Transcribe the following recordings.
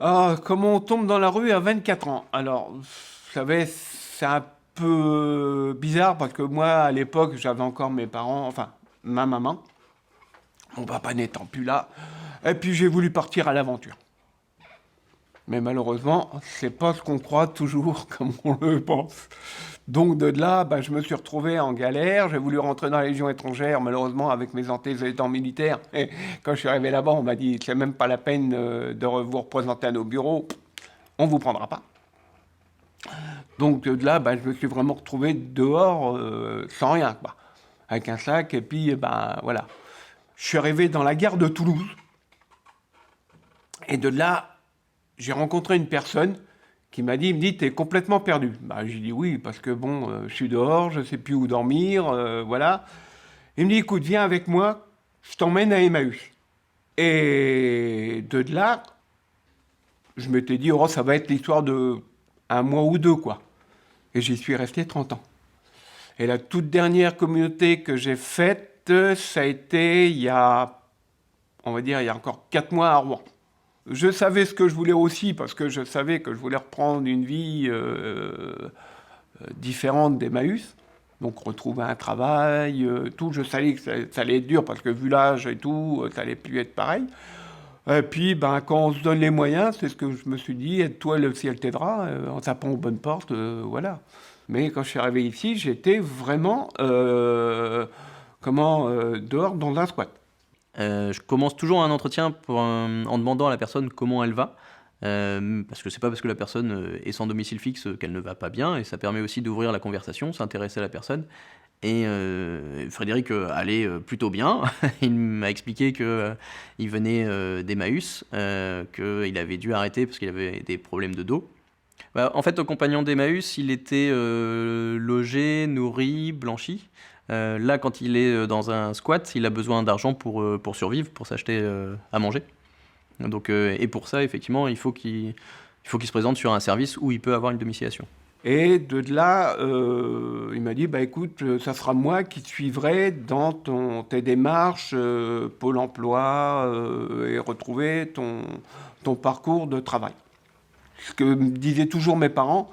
Ah, comment on tombe dans la rue à 24 ans? Alors, vous savez, c'est un peu bizarre parce que moi, à l'époque, j'avais encore mes parents, enfin, ma maman, mon papa n'étant plus là. Et puis, j'ai voulu partir à l'aventure. Mais malheureusement, c'est pas ce qu'on croit toujours comme on le pense. Donc de là, bah, je me suis retrouvé en galère. J'ai voulu rentrer dans la Légion étrangère, malheureusement avec mes antécédents militaires. Et quand je suis arrivé là-bas, on m'a dit c'est même pas la peine vous représenter à nos bureaux. On vous prendra pas. Donc de là, bah, je me suis vraiment retrouvé dehors sans rien, quoi, avec un sac. Et puis, bah, voilà. Je suis arrivé dans la gare de Toulouse. Et de là, j'ai rencontré une personne qui m'a dit, il me dit, t'es complètement perdu. Bah, j'ai dit oui, parce que bon, je suis dehors, je sais plus où dormir, voilà. Il me dit, écoute, viens avec moi, je t'emmène à Emmaüs. Et de là, je m'étais dit, oh, ça va être l'histoire de un mois ou deux, quoi. Et j'y suis resté 30 ans. Et la toute dernière communauté que j'ai faite, ça a été il y a, on va dire, il y a encore 4 mois à Rouen. Je savais ce que je voulais aussi, parce que je savais que je voulais reprendre une vie différente d'Emmaüs. Donc retrouver un travail, tout. Je savais que ça allait être dur, parce que vu l'âge et tout, ça allait plus être pareil. Et puis, ben, quand on se donne les moyens, c'est ce que je me suis dit, aide-toi, le ciel t'aidera, en tapant aux bonnes portes, voilà. Mais quand je suis arrivé ici, j'étais vraiment, dehors dans un squat. Je commence toujours un entretien en demandant à la personne comment elle va. Parce que c'est pas parce que la personne est sans domicile fixe qu'elle ne va pas bien, et ça permet aussi d'ouvrir la conversation, s'intéresser à la personne. Et Frédéric allait plutôt bien. Il m'a expliqué qu'il venait d'Emmaüs, qu'il avait dû arrêter parce qu'il avait des problèmes de dos. Bah, en fait, au compagnon d'Emmaüs, il était logé, nourri, blanchi. Là, quand il est dans un squat, il a besoin d'argent pour survivre, pour s'acheter à manger. Donc, et pour ça, effectivement, il faut qu'il se présente sur un service où il peut avoir une domiciliation. Et de là, il m'a dit, bah écoute, ça sera moi qui te suivrai dans tes démarches Pôle emploi et retrouver ton parcours de travail. Ce que me disaient toujours mes parents,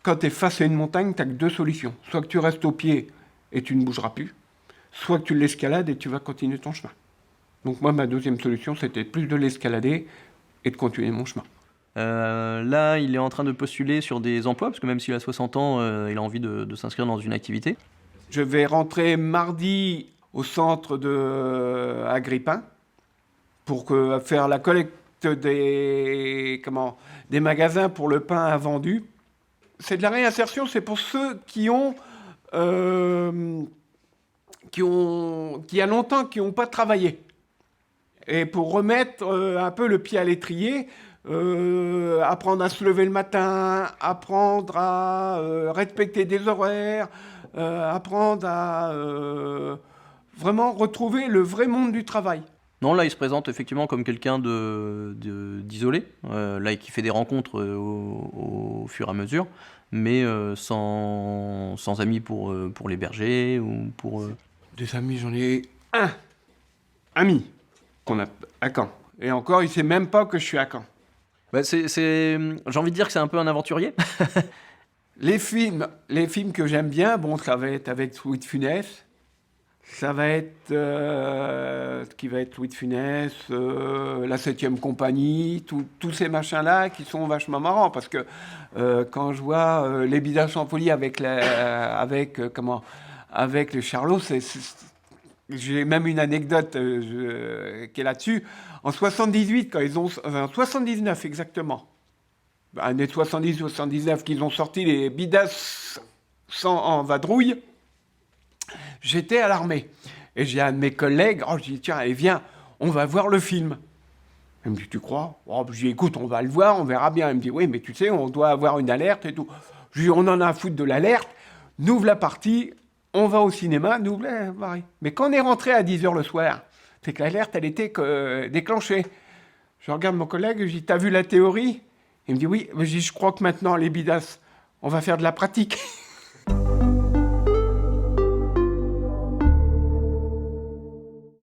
quand tu es face à une montagne, tu n'as que deux solutions. Soit que tu restes au pied et tu ne bougeras plus, soit que tu l'escalades et tu vas continuer ton chemin. Donc moi, ma deuxième solution, c'était plus de l'escalader et de continuer mon chemin. Là, il est en train de postuler sur des emplois, parce que même s'il a 60 ans, il a envie de s'inscrire dans une activité. Je vais rentrer mardi au centre de Agrippin pour faire la collecte des magasins pour le pain invendu. C'est de la réinsertion, c'est pour ceux qui y a longtemps, qui n'ont pas travaillé. Et pour remettre un peu le pied à l'étrier, apprendre à se lever le matin, apprendre à respecter des horaires, apprendre à vraiment retrouver le vrai monde du travail. Non, là, il se présente effectivement comme quelqu'un d'isolé, là, qui fait des rencontres au fur et à mesure, mais sans amis pour l'héberger ou pour... Des amis, j'en ai un ami qu'on a à Caen. Et encore, il sait même pas que je suis à Caen. Bah, j'ai envie de dire que c'est un peu un aventurier. Les films que j'aime bien, bon, ça va être avec Louis de Funès. Ça va être ce qui va être Louis de Funès, la 7e compagnie, tous ces machins-là qui sont vachement marrants. Parce que quand je vois les Bidaches en folie avec les Charlots, j'ai même une anecdote qui est là-dessus. En 78, en 79 exactement, année 70-79, qu'ils ont sorti les Bidas en vadrouille, j'étais à l'armée. Et j'ai un de mes collègues, je dis, tiens, allez, viens, on va voir le film. Il me dit, tu crois? Je dis, écoute, on va le voir, on verra bien. Il me dit, oui, mais tu sais, on doit avoir une alerte et tout. Je lui dis, on en a à foutre de l'alerte, nous ouvre la partie, on va au cinéma, nous ouvre pareil. Mais quand on est rentré à 10h le soir, c'est que l'alerte, elle était déclenchée. Je regarde mon collègue, je dis, t'as vu la théorie? Il me dit, oui. Je dis, je crois que maintenant, les bidas, on va faire de la pratique.